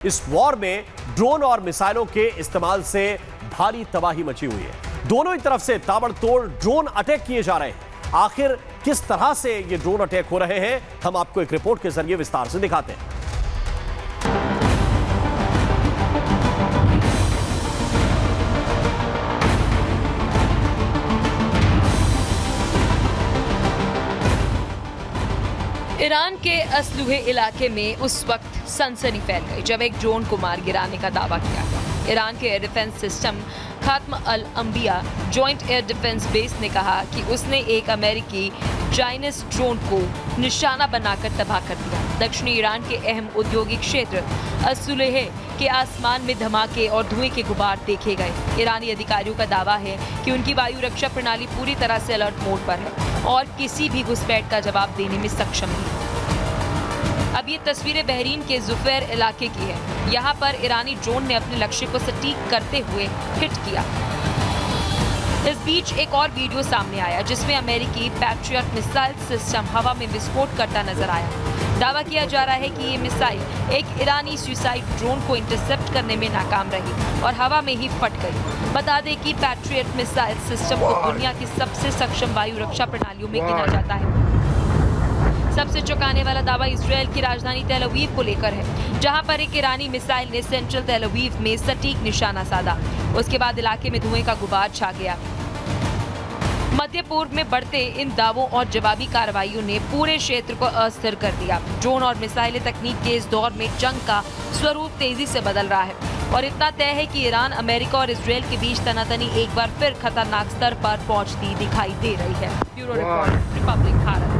इस वॉर में ड्रोन और मिसाइलों के इस्तेमाल से भारी तबाही मची हुई है। दोनों ही तरफ से ताबड़तोड़ ड्रोन अटैक किए जा रहे हैं। आखिर किस तरह से ये ड्रोन अटैक हो रहे हैं, हम आपको एक रिपोर्ट के जरिए विस्तार से दिखाते हैं। ईरान के असलूहे इलाके में उस वक्त सनसनी फैल गई जब एक ड्रोन को मार गिराने का दावा किया गया। ईरान के एयर डिफेंस सिस्टम खात्म अल अंबिया जॉइंट एयर डिफेंस बेस ने कहा कि उसने एक अमेरिकी चाइनीज ड्रोन को निशाना बनाकर तबाह कर दिया। दक्षिणी ईरान के अहम औद्योगिक क्षेत्र असलूहे के आसमान में धमाके और धुएं के गुबार देखे गए। ईरानी अधिकारियों का दावा है कि उनकी वायु रक्षा प्रणाली पूरी तरह से अलर्ट मोड पर है और किसी भी घुसपैठ का जवाब देने में सक्षम है। अब ये तस्वीरें बहरीन के जुफैर इलाके की है। यहाँ पर ईरानी ड्रोन ने अपने लक्ष्य को सटीक करते हुए हिट किया। इस बीच एक और वीडियो सामने आया जिसमें अमेरिकी पैट्रियट मिसाइल सिस्टम हवा में विस्फोट करता नजर आया। दावा किया जा रहा है कि ये मिसाइल एक ईरानी सुसाइड ड्रोन को इंटरसेप्ट करने में नाकाम रही और हवा में ही फट गई। बता दें कि पैट्रियट मिसाइल सिस्टम को दुनिया की सबसे सक्षम वायु रक्षा प्रणालियों में गिना जाता है। सबसे चौंकाने वाला दावा इजरायल की राजधानी तेल अवीव को लेकर है, जहां पर एक ईरानी मिसाइल ने सेंट्रल तेल अवीव में सटीक निशाना साधा। उसके बाद इलाके में धुएं का गुबार छा गया। मध्य पूर्व में बढ़ते इन दावों और जवाबी कार्रवाइयों ने पूरे क्षेत्र को अस्थिर कर दिया। ड्रोन और मिसाइल तकनीक के इस दौर में जंग का स्वरूप तेजी से बदल रहा है और इतना तय है कि ईरान, अमेरिका और इजरायल के बीच तनातनी एक बार फिर खतरनाक स्तर पर पहुंचती दिखाई दे रही है। Bureau report, Republic Bharat.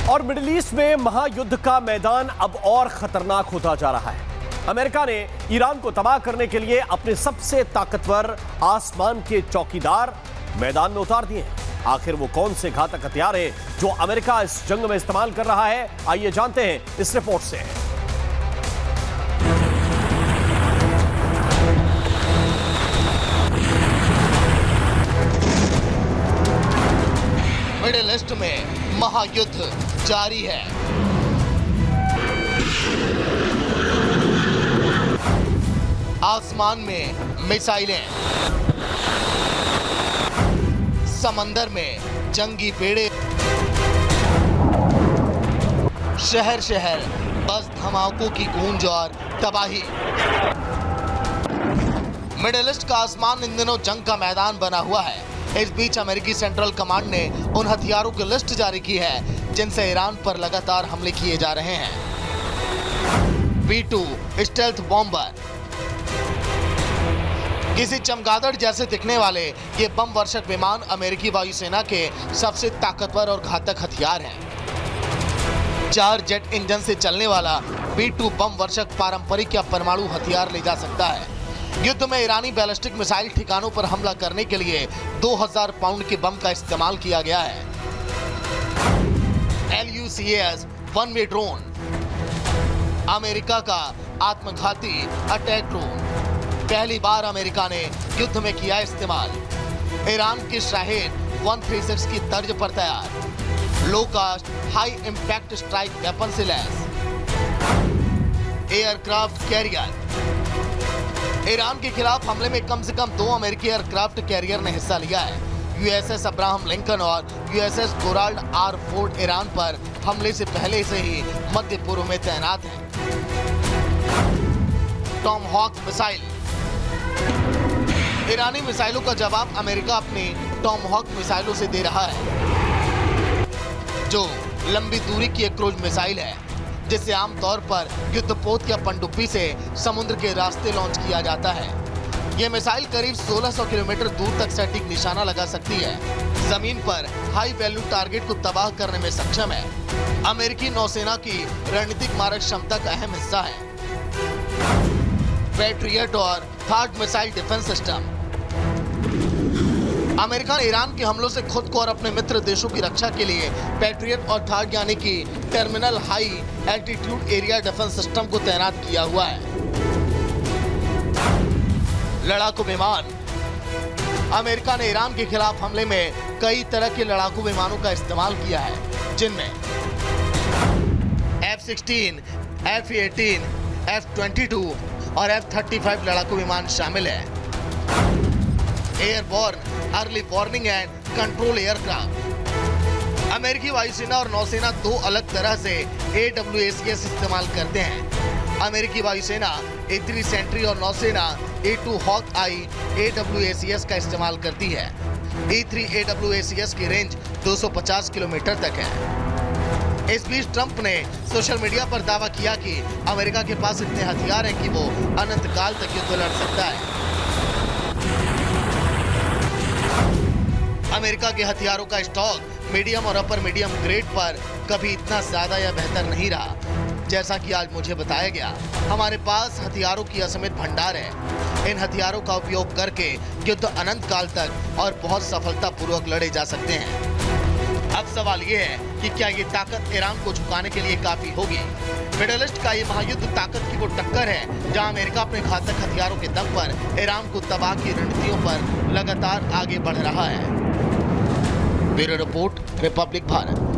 और मिडिल ईस्ट में महायुद्ध का मैदान अब और खतरनाक होता जा रहा है। अमेरिका ने ईरान को तबाह करने के लिए अपने सबसे ताकतवर आसमान के चौकीदार मैदान में उतार दिए हैं। आखिर वो कौन से घातक हथियार है जो अमेरिका इस जंग में इस्तेमाल कर रहा है, आइए जानते हैं इस रिपोर्ट से। मिडिल ईस्ट में महायुद्ध जारी है। आसमान में मिसाइलें, समंदर में जंगी बेड़े, शहर शहर बस धमाकों की गूंज और तबाही। मिडिल ईस्ट का आसमान इन दिनों जंग का मैदान बना हुआ है। इस बीच अमेरिकी सेंट्रल कमांड ने उन हथियारों की लिस्ट जारी की है जिनसे ईरान पर लगातार हमले किए जा रहे हैं। B-2 स्टेल्थ बॉम्बर, किसी चमगादड़ जैसे दिखने वाले ये बम वर्षक विमान अमेरिकी वायुसेना के सबसे ताकतवर और घातक हथियार हैं। 4 जेट इंजन से चलने वाला B-2 बम वर्षक पारंपरिक या परमाणु हथियार ले जा सकता है। युद्ध में ईरानी बैलिस्टिक मिसाइल ठिकानों पर हमला करने के लिए 2000 पाउंड के बम का इस्तेमाल किया गया है। LUCAS one way drone, America का आत्मघाती अटैक ड्रोन, पहली बार अमेरिका ने युद्ध में किया इस्तेमाल। ईरान की शाहीन 136 की तर्ज पर तैयार, low cost high impact strike weapon से लैस एयरक्राफ्ट कैरियर। ईरान के खिलाफ हमले में कम से कम 2 अमेरिकी एयरक्राफ्ट कैरियर ने हिस्सा लिया है। USS अब्राहम लिंकन और USS गोराल्ड R फोर्ड ईरान पर हमले से पहले से ही मध्य पूर्व में तैनात हैं। टॉमहॉक मिसाइल, ईरानी मिसाइलों का जवाब अमेरिका अपनी टॉमहॉक मिसाइलों से दे रहा है, जो लंबी दूरी की एक क्रूज मिसाइल है जिसे आमतौर पर युद्धपोत या पनडुब्बी से समुद्र के रास्ते लॉन्च किया जाता है। यह मिसाइल करीब 1600 किलोमीटर दूर तक सटीक निशाना लगा सकती है। जमीन पर हाई वैल्यू टारगेट को तबाह करने में सक्षम है। अमेरिकी नौसेना की रणनीतिक मारक क्षमता का अहम हिस्सा है। पैट्रियट और third missile defence system, America ने ईरान के हमलों से खुद को और अपने मित्र देशों की रक्षा के लिए पैट्रियट और थार्ड यानी कि terminal high altitude area defence system को तैनात किया हुआ है। लड़ाकू विमान, अमेरिका ने ईरान के खिलाफ हमले में कई तरह के लड़ाकू विमानों का इस्तेमाल किया है, जिनमें F-16 F-18, F-22 और F-35 लड़ाकू विमान शामिल है। Airborne early warning and control aircraft. अमेरिकी वायुसेना और नौसेना दो अलग तरह से AWACS इस्तेमाल करते हैं। अमेरिकी वायुसेना A3 सेंट्री और नौसेना A2 हॉक आई AWACS का इस्तेमाल करती है। A3 AWACS की रेंज 250 किलोमीटर तक है। इस बीच ट्रंप ने सोशल मीडिया पर दावा किया कि अमेरिका के पास इतने हथियार हैं कि वो अनंत काल तक युद्ध लड़ सकता है। अमेरिका के हथियारों का स्टॉक मीडियम और अपर मीडियम ग्रेड पर कभी इतना ज्यादा या बेहतर नहीं रहा जैसा कि आज मुझे बताया गया। हमारे पास हथियारों की असीमित भंडार है। इन हथियारों का उपयोग करके युद्ध अनंत काल तक और बहुत सफलतापूर्वक लड़े जा सकते हैं। अब सवाल ये है कि क्या ये ताकत ईरान को झुकाने के लिए काफी होगी? मिडिल ईस्ट का ये महायुद्ध ताकत की वो टक्कर है जहां अमेरिका अपने घातक हथियारों के दम पर ईरान को तबाह की रणनीतियों पर लगातार आगे बढ़ रहा है। Bureau report, Republic Bharat.